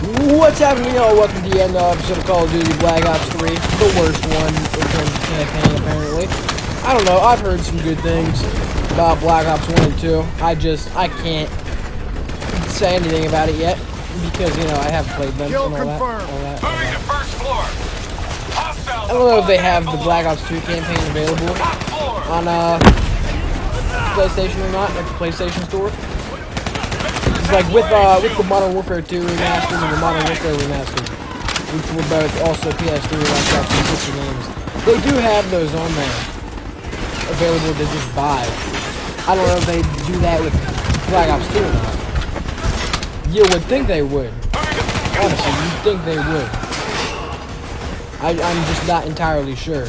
What's happening, y'all? Welcome to the end episode of Call of Duty Black Ops 3. The worst one in terms of campaign, apparently. I don't know, I've heard some good things about Black Ops 1 and 2. I can't say anything about it yet, because, you know, I haven't played them and all that. Moving to first floor. I don't know if they have the Black Ops 2 campaign available on, PlayStation or not, like the PlayStation Store. Like with the Modern Warfare 2 remastered and the Modern Warfare remastered, which were both also PS3 Black Ops 360 games, they do have those on there available to just buy. I don't know if they do that with Black Ops 2 or not. You would think they would. Honestly, you'd think they would. I'm just not entirely sure.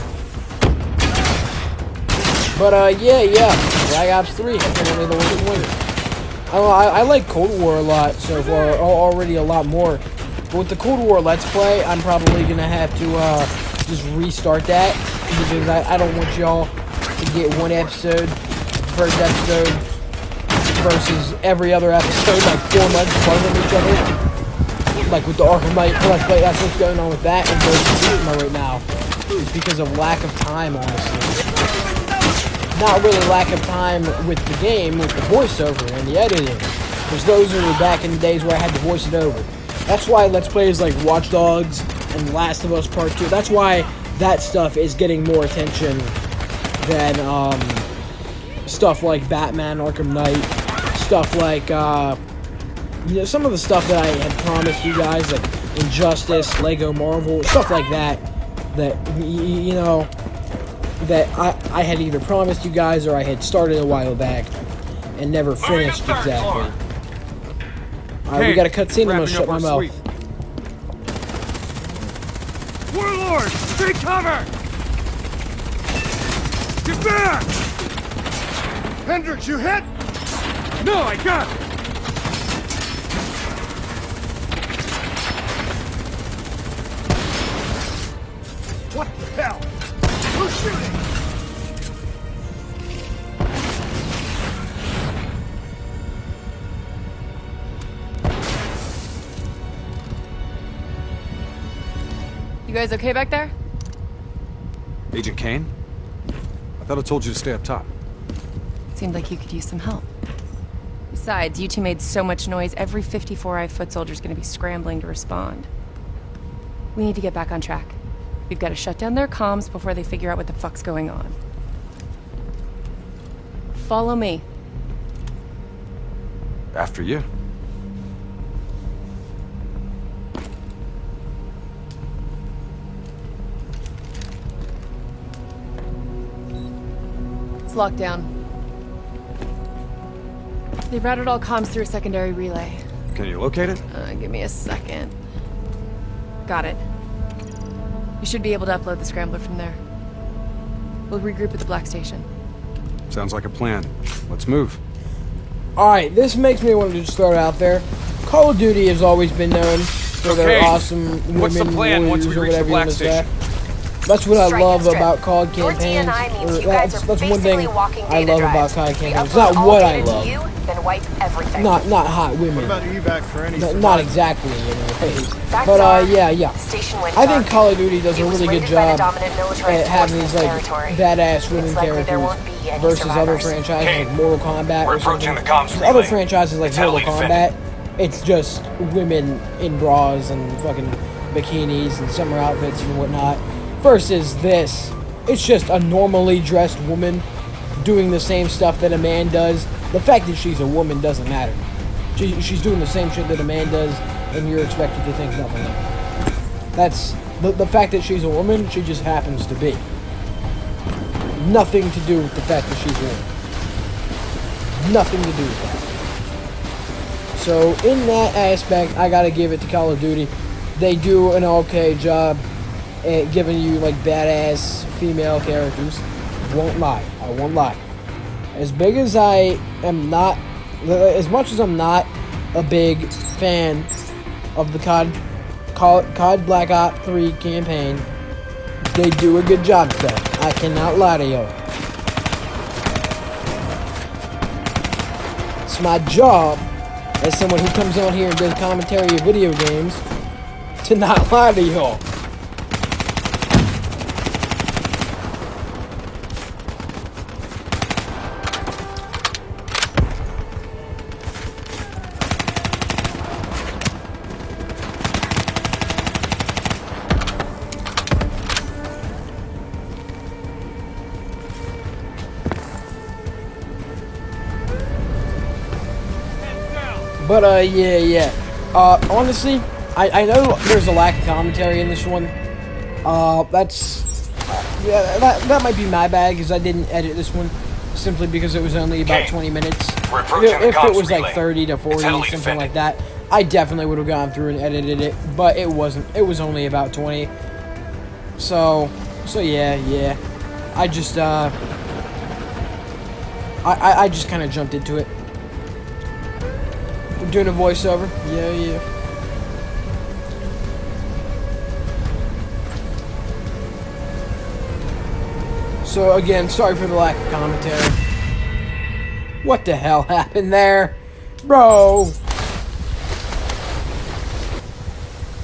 But yeah, Black Ops 3 apparently the winner. I like Cold War a lot so far, already a lot more. But with the Cold War Let's Play, I'm probably going to have to just restart that. Because I don't want y'all to get one episode, first episode, versus every other episode, like 4 months apart from each other. Like with the Arkham Knight Let's Play, that's what's going on with that. And versus Sigma right now. It's because of lack of time, honestly. Not really lack of time with the game, with the voiceover and the editing. Because those are back in the days where I had to voice it over. That's why Let's Plays like Watch Dogs and Last of Us Part 2, that's why that stuff is getting more attention than stuff like Batman, Arkham Knight, stuff like, you know, some of the stuff that I had promised you guys, like Injustice, Lego Marvel, stuff like that, you know, that I had either promised you guys or I had started a while back and never finished exactly. Alright, we got a cutscene. I'm gonna shut my mouth. Warlord, take cover! Get back! Hendricks, you hit? No, I got it! What the hell? Who's shooting? You guys okay back there? Agent Kane? I thought I told you to stay up top. Seemed like you could use some help. Besides, you two made so much noise, every 54i foot soldier's gonna be scrambling to respond. We need to get back on track. We've got to shut down their comms before they figure out what the fuck's going on. Follow me. After you. It's locked down. They routed all comms through a secondary relay. Can you locate it? Give me a second. Got it. You should be able to upload the scrambler from there. We'll regroup at the Black Station. Sounds like a plan. Let's move. Alright, this makes me want to just throw it out there. Call of Duty has always been known for their awesome What's the women plan once we warriors or reach the whatever you want Black to say. Station? That's what I love Strike. about COD Your campaigns. DNI means you That's guys are one basically thing walking I data love about drives. COD We campaigns. It's upload not all what I data to love. you, then wipe everything. Not hot women. What about evac for any Not exactly, you know. Facts But are, yeah. Station went I think dark. Call of Duty does It a was really good raided by the job dominant military at force having in these this like territory. badass women It's likely there characters won't be any versus other survivors. franchises like Mortal Kombat We're or something. approaching the comms Other relay. franchises like It's heavily Mortal defended. Kombat, it's just women in bras and fucking bikinis and summer outfits and whatnot. Versus this, it's just a normally dressed woman doing the same stuff that a man does. The fact that she's a woman doesn't matter. She's doing the same shit that a man does, and you're expected to think nothing of it. That's the fact that she's a woman. She just happens to be. Nothing to do with the fact that she's a woman. Nothing to do with that. So in that aspect, I gotta give it to Call of Duty. They do an okay job at giving you like badass female characters. Won't lie. I won't lie. As big as I am not, as much as I'm not a big fan of the COD Black Ops 3 campaign, they do a good job with that. I cannot lie to y'all. It's my job as someone who comes on here and does commentary of video games, to not lie to y'all. But, yeah. Honestly, I know there's a lack of commentary in this one. That might be my bad, because I didn't edit this one, simply because it was only about 20 minutes. If it was like 30 to 40, something like that, I definitely would have gone through and edited it, but it wasn't. It was only about 20. So yeah. I just, I just kind of jumped into it. We're doing a voiceover. Yeah. So again, sorry for the lack of commentary. What the hell happened there? Bro!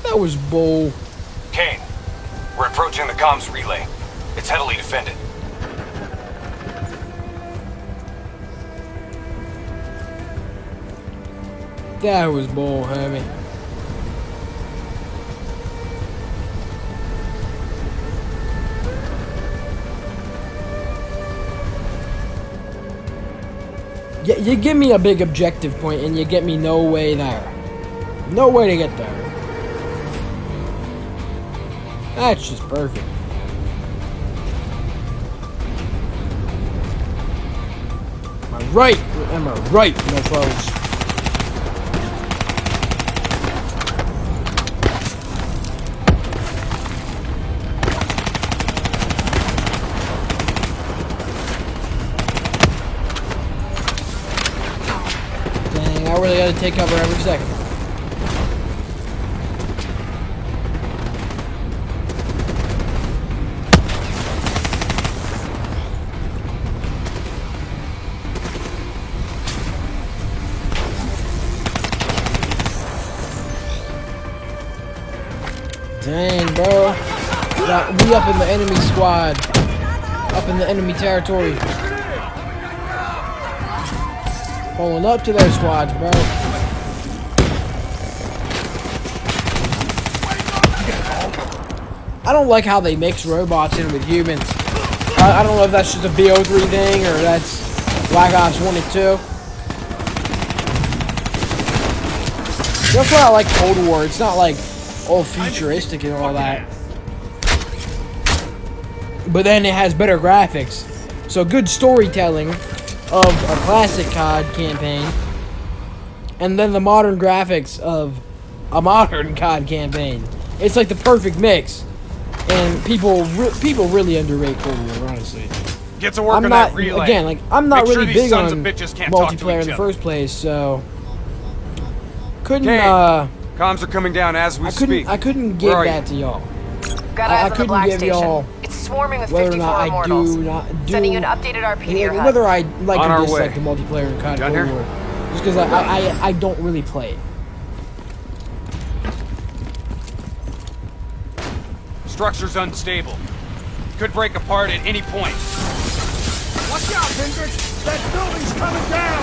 That was bull. Kane, we're approaching the comms relay. It's heavily defended. That was bull, homie. You give me a big objective point and you get me no way there. No way to get there. That's just perfect. Am I right? Am I right, my folks? I really gotta take cover every second. Dang, bro. We up in the enemy squad. Up in the enemy territory. Pulling up to their squads, bro. I don't like how they mix robots in with humans. I don't know if that's just a BO3 thing or that's Black Ops 1 and 2. That's why I like Cold War. It's not like all futuristic and all that. But then it has better graphics. So good storytelling of a classic COD campaign, and then the modern graphics of a modern COD campaign. It's like the perfect mix, and people really underrate Cold War, honestly. Get to work on that relay. Again, like, I'm not Make really sure these big sons on of bitches can't talk to multiplayer each in the other. first place, so couldn't Kane, comms are coming down as we speak. I couldn't give Where are that you? to y'all. Got I eyes on the couldn't Black give y'all Station. It's swarming with whether or 54 not I immortals. do not do Sending you an updated RP to your HUD. whether I like On or our dislike way. the multiplayer in COD Down Cold here? War, just because I don't really play it. Structure's unstable. Could break apart at any point. Watch out, Hendricks! That building's coming down!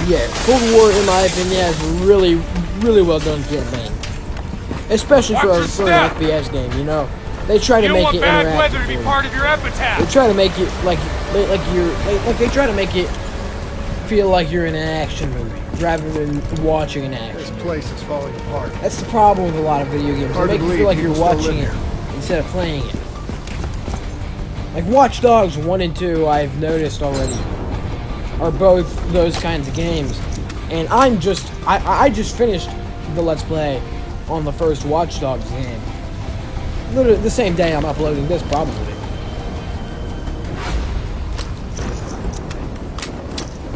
Yeah, Cold War, in my opinion, is really well done campaign, especially for Watch an your step. FPS game. You know, they try to You don't make want it bad interactive. weather to be for you. part of your They epitaph. try to make it like they try to make it feel like you're in an action movie rather than watching an action. This place is falling apart. That's the problem with a lot of video games. They Hard to make you believe feel like you're people still watching it live instead of playing it. Like Watch Dogs 1 and 2, I've noticed already, are both those kinds of games. And I just finished the Let's Play on the first Watch Dogs game. Literally the same day I'm uploading this, probably.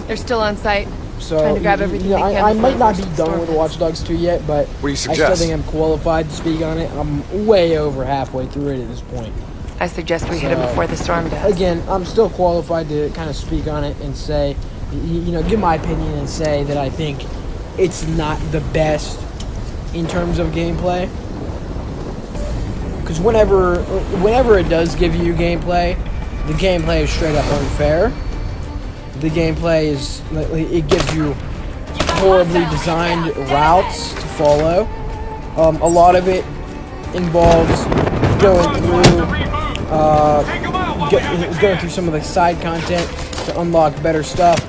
They're still on site. So Trying to grab everything they can I before might not be the done storm with hits. Watch Dogs 2 yet, but do you I still suggest? think I'm qualified to speak on it. I'm way over halfway through it at this point. I suggest we hit them before the storm does. Again, I'm still qualified to kind of speak on it and say, give my opinion and say that I think it's not the best in terms of gameplay. Because whenever it does give you gameplay, the gameplay is straight up unfair. The gameplay it gives you horribly designed routes to follow. A lot of it involves going through some of the side content to unlock better stuff.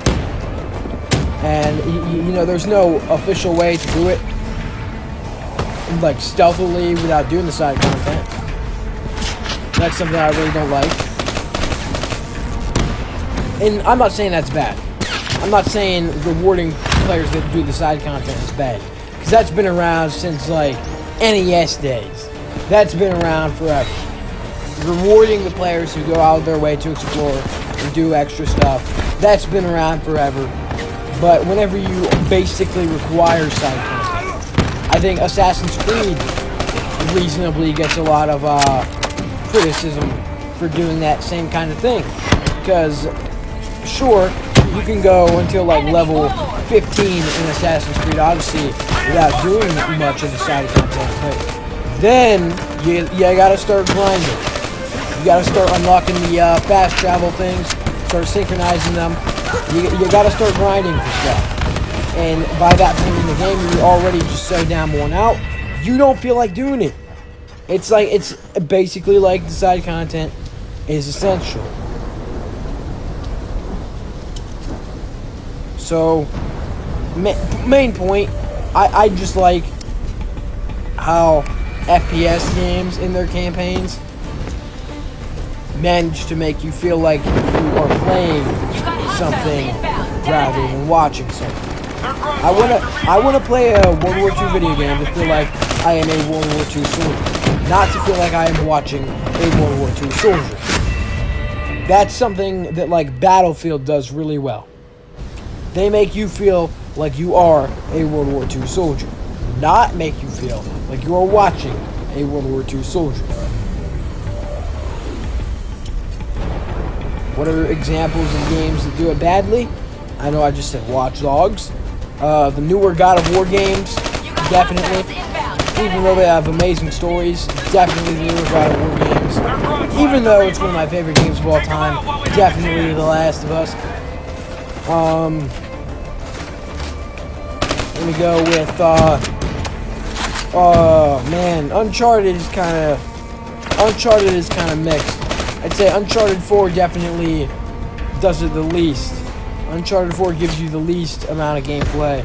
And there's no official way to do it like stealthily without doing the side content. That's something I really don't like. And I'm not saying that's bad. I'm not saying rewarding players that do the side content is bad. Because that's been around since like NES days. That's been around forever. Rewarding the players who go out of their way to explore and do extra stuff, that's been around forever. But whenever you basically require side content, I think Assassin's Creed reasonably gets a lot of criticism for doing that same kind of thing. Because, sure, you can go until like level 15 in Assassin's Creed Odyssey without doing much of the side content, but then you gotta start grinding. You gotta start unlocking the fast travel things, start synchronizing them. You gotta start grinding for stuff. And by that point in the game, you're already just so damn worn out, you don't feel like doing it. It's basically like the side content is essential. So, main point, I just like how FPS games in their campaigns manage to make you feel like you are playing something rather than watching something. I wanna play a World War II video game to feel like I am a World War II soldier, not to feel like I am watching a World War II soldier. That's something that like Battlefield does really well. They make you feel like you are a World War II soldier, not make you feel like you are watching a World War II soldier. What are examples of games that do it badly? I know I just said Watch Dogs. The newer God of War games, definitely. Even though they have amazing stories, definitely the newer God of War games. Even though it's one of my favorite games of all time, definitely The Last of Us. Let me go with, Uncharted is kind of mixed. I'd say Uncharted 4 definitely does it the least. Uncharted 4 gives you the least amount of gameplay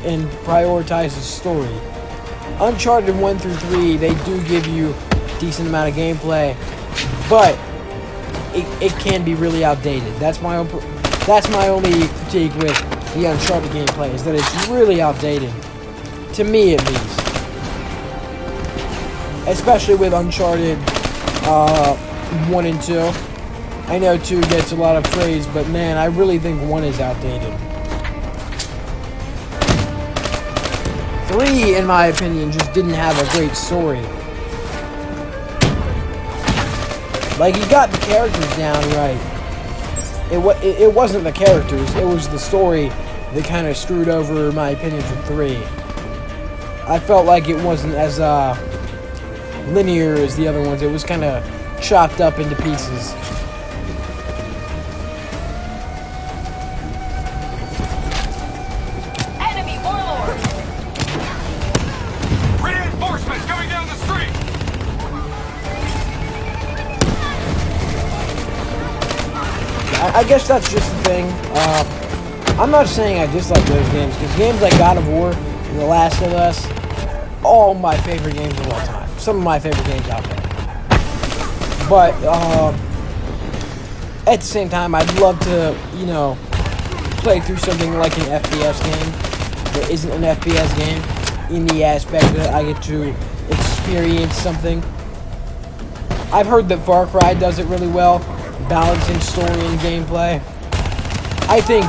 and prioritizes story. Uncharted 1 through 3, they do give you a decent amount of gameplay, but it can be really outdated. That's my only critique with the Uncharted gameplay, is that it's really outdated. To me, at least. Especially with Uncharted 1 and 2. I know 2 gets a lot of praise, but man, I really think 1 is outdated. 3, in my opinion, just didn't have a great story. Like, he got the characters down right. It wasn't the characters, it was the story that kind of screwed over my opinion for 3. I felt like it wasn't as linear as the other ones. It was kind of chopped up into pieces. Enemy warlord. Reinforcements coming down the street! I guess that's just the thing. I'm not saying I dislike those games, because games like God of War and The Last of Us, all my favorite games of all time. Some of my favorite games out there. But, at the same time, I'd love to, play through something like an FPS game that isn't an FPS game, in the aspect that I get to experience something. I've heard that Far Cry does it really well, balancing story and gameplay. I think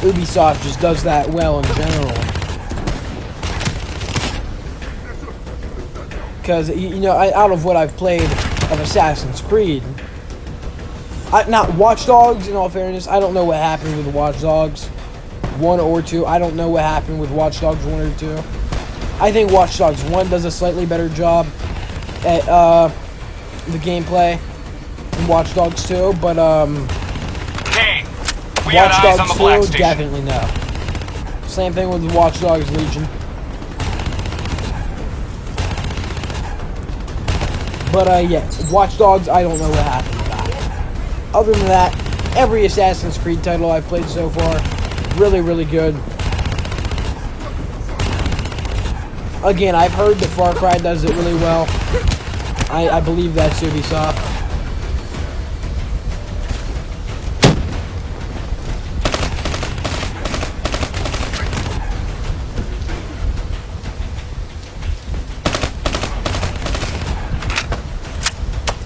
Ubisoft just does that well in general. Because, out of what I've played of Assassin's Creed, Not Watch Dogs, in all fairness. I don't know what happened with Watch Dogs 1 or 2. I don't know what happened with Watch Dogs 1 or 2. I think Watch Dogs 1 does a slightly better job at the gameplay than Watch Dogs 2, but Kane, we got Watch eyes on the Dogs black 2, station. definitely no. Same thing with Watch Dogs Legion. But yeah, Watch Dogs, I don't know what happened with that. Other than that, every Assassin's Creed title I've played so far, really, really good. Again, I've heard that Far Cry does it really well. I believe that's Ubisoft.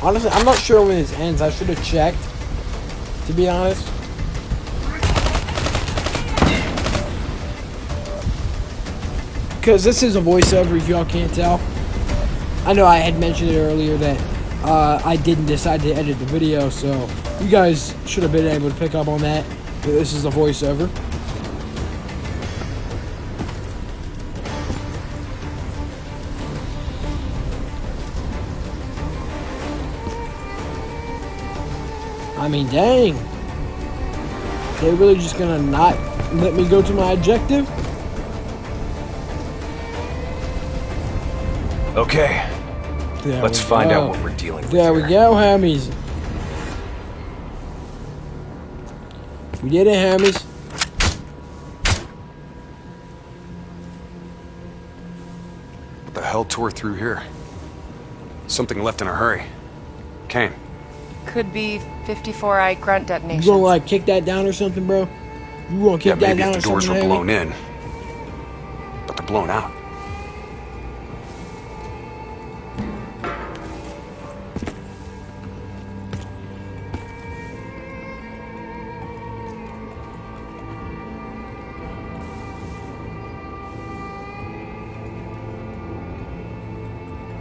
Honestly, I'm not sure when this ends. I should have checked, to be honest. Because this is a voiceover, if y'all can't tell. I know I had mentioned it earlier that I didn't decide to edit the video, so you guys should have been able to pick up on that. But this is a voiceover. I mean, dang. They're really just gonna not let me go to my objective? Okay, There let's we find go. out what we're dealing with There we here. go, homies. We did it, homies. What the hell tore through here? Something left in a hurry. Kane. Could be 54i grunt You detonations. gonna like kick that down or something, bro? You gonna Yeah, kick that maybe down if or the doors something? were heavy? blown in. But they're blown out.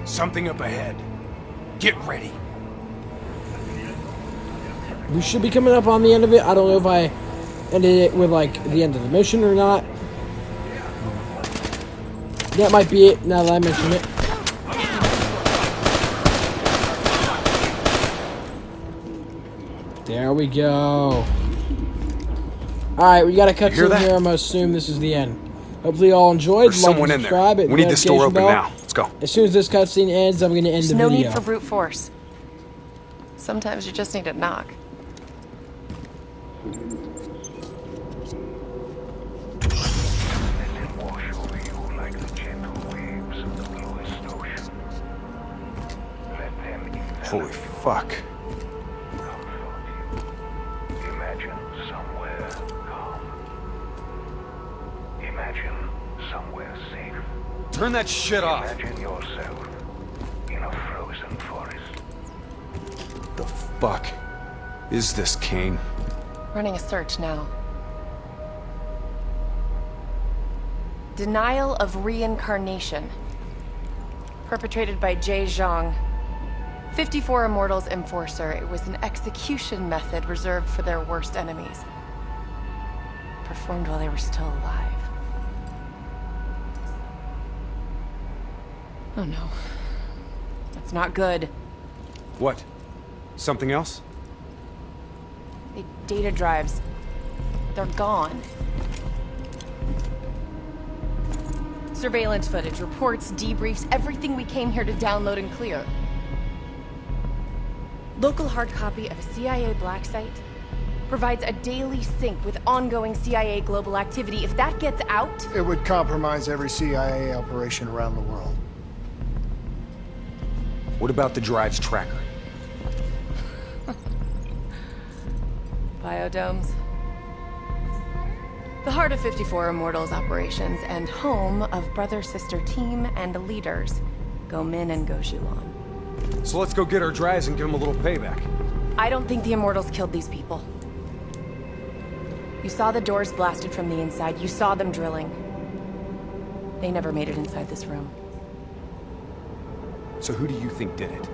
Something up ahead. Get ready. We should be coming up on the end of it. I don't know if I ended it with like the end of the mission or not. That might be it now that I mention it. There we go. Alright, we got a cut You hear to that? here. I'm gonna assume this is the end. Hopefully you all enjoyed. There's Like someone and in there. subscribe, hit We need this door notification open bell. now. Let's go. As soon as this cutscene ends, I'm gonna end There's the no video. need for brute force. Sometimes you just need to knock. Holy fuck. Imagine somewhere calm. Imagine somewhere safe. Turn that shit off. Imagine yourself in a frozen forest. The fuck is this, Kane? Running a search now. Denial of reincarnation. Perpetrated by Jay Zhang. 54 Immortals Enforcer. It was an execution method reserved for their worst enemies. Performed while they were still alive. Oh no. That's not good. What? Something else? The data drives. They're gone. Surveillance footage, reports, debriefs, everything we came here to download and clear. Local hard copy of a CIA black site provides a daily sync with ongoing CIA global activity. If that gets out, It would compromise every CIA operation around the world. What about the drive's tracker? biodomes. The heart of 54 Immortals operations and home of brother-sister team and leaders, Go Min and Go Zhulan. So let's go get our drives and give them a little payback. I don't think the Immortals killed these people. You saw the doors blasted from the inside. You saw them drilling. They never made it inside this room. So who do you think did it?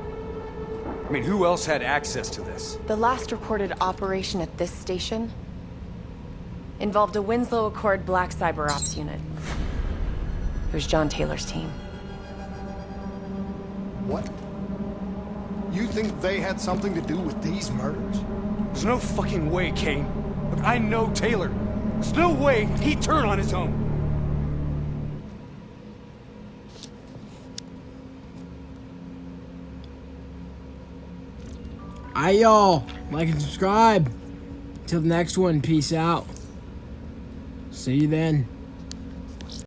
I mean, who else had access to this? The last recorded operation at this station involved a Winslow Accord Black Cyber Ops unit. It was John Taylor's team. What? You think they had something to do with these murders? There's no fucking way, Kane. Look, I know Taylor. There's no way he'd turn on his own. Alright, y'all. Like and subscribe. Till the next one. Peace out. See you then.